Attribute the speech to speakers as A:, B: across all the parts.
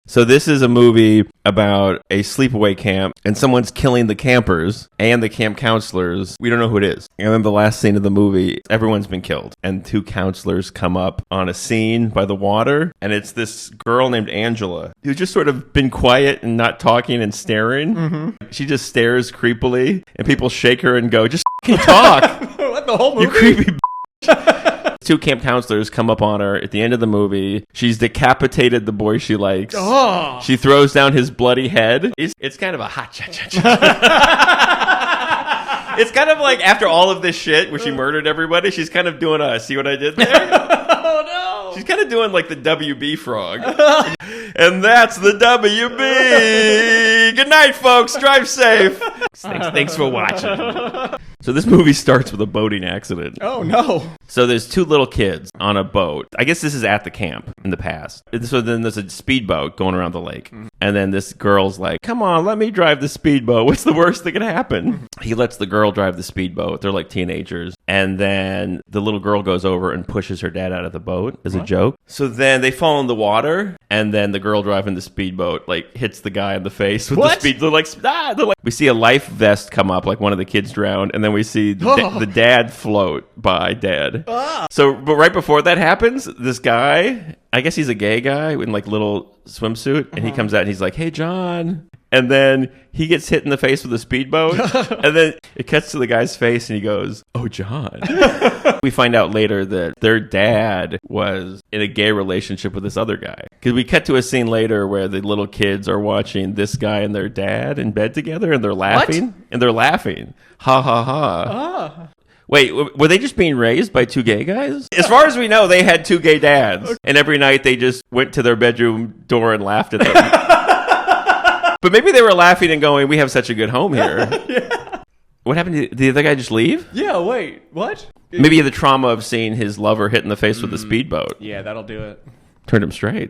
A: So this is a movie about a sleepaway camp, and someone's killing the campers and the camp counselors. We don't know who it is. And then the last scene of the movie, everyone's been killed. And 2 counselors come up on a scene by the water, and it's this girl named Angela, who's just sort of been quiet and not talking and staring. Mm-hmm. She just stares creepily, and people shake her and go, just f***ing talk.
B: What, the whole movie?
A: You creepy bitch. 2 camp counselors come up on her at the end of the movie. She's decapitated the boy she likes.
B: Oh.
A: She throws down his bloody head. It's kind of a hot cha-cha-cha. It's kind of like after all of this shit where she murdered everybody, she's kind of doing a, see what I did there?
B: Oh, no.
A: She's kind of doing like the WB frog. And that's the WB. Good night, folks. Drive safe. Thanks for watching. So this movie starts with a boating accident.
B: Oh, no.
A: So there's 2 little kids on a boat. I guess this is at the camp in the past. So then there's a speedboat going around the lake. Mm-hmm. And then this girl's like, come on, let me drive the speedboat. What's the worst that can happen? Mm-hmm. He lets the girl drive the speedboat. They're like teenagers. And then the little girl goes over and pushes her dad out of the boat as a joke. So then they fall in the water. And then the girl driving the speedboat like hits the guy in the face with the speed. They're like, we see a life vest come up, like one of the kids drowned. And then we see the dad float by dead. So, but right before that happens, this guy, I guess he's a gay guy in like little swimsuit, and he comes out and he's like, "Hey, John." And then he gets hit in the face with a speedboat, and then it cuts to the guy's face, and he goes, "Oh, John." We find out later that their dad was in a gay relationship with this other guy. Because we cut to a scene later where the little kids are watching this guy and their dad in bed together, and they're laughing. What? And they're laughing. Ha, ha, ha. Wait, were they just being raised by 2 gay guys? As far as we know, they had 2 gay dads. And every night they just went to their bedroom door and laughed at them. But maybe they were laughing and going, we have such a good home here. Yeah. What happened? Did the other guy just leave?
B: Yeah, wait, what?
A: Maybe he had the trauma of seeing his lover hit in the face with a speedboat.
B: Yeah, that'll do it.
A: Turned him straight.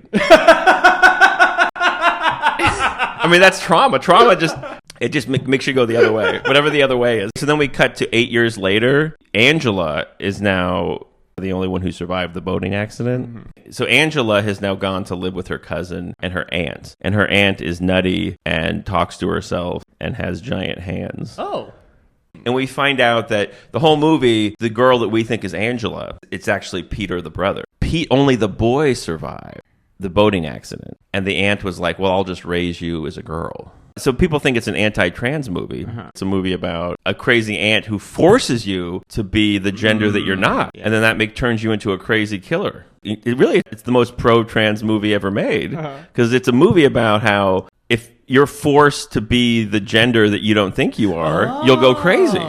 A: I mean, that's trauma. Trauma just makes you go the other way, whatever the other way is. So then we cut to 8 years later. Angela is now the only one who survived the boating accident. Mm-hmm. So Angela has now gone to live with her cousin and her aunt. And her aunt is nutty and talks to herself and has giant hands.
B: Oh.
A: And we find out that the whole movie, the girl that we think is Angela, it's actually Peter, the brother. Only the boy survived the boating accident. And the aunt was like, well, I'll just raise you as a girl. So people think it's an anti-trans movie. Uh-huh. It's a movie about a crazy aunt who forces you to be the gender that you're not. Yeah. And then that turns you into a crazy killer. It's the most pro-trans movie ever made. Because it's a movie about how if you're forced to be the gender that you don't think you are, you'll go crazy.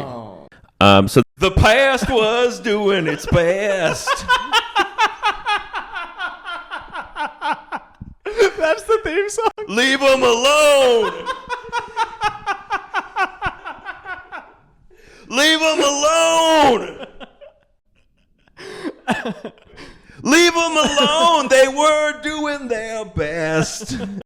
A: So the past was doing its best.
B: That's the theme song.
A: Leave them alone. Leave them alone. Leave them alone. They were doing their best.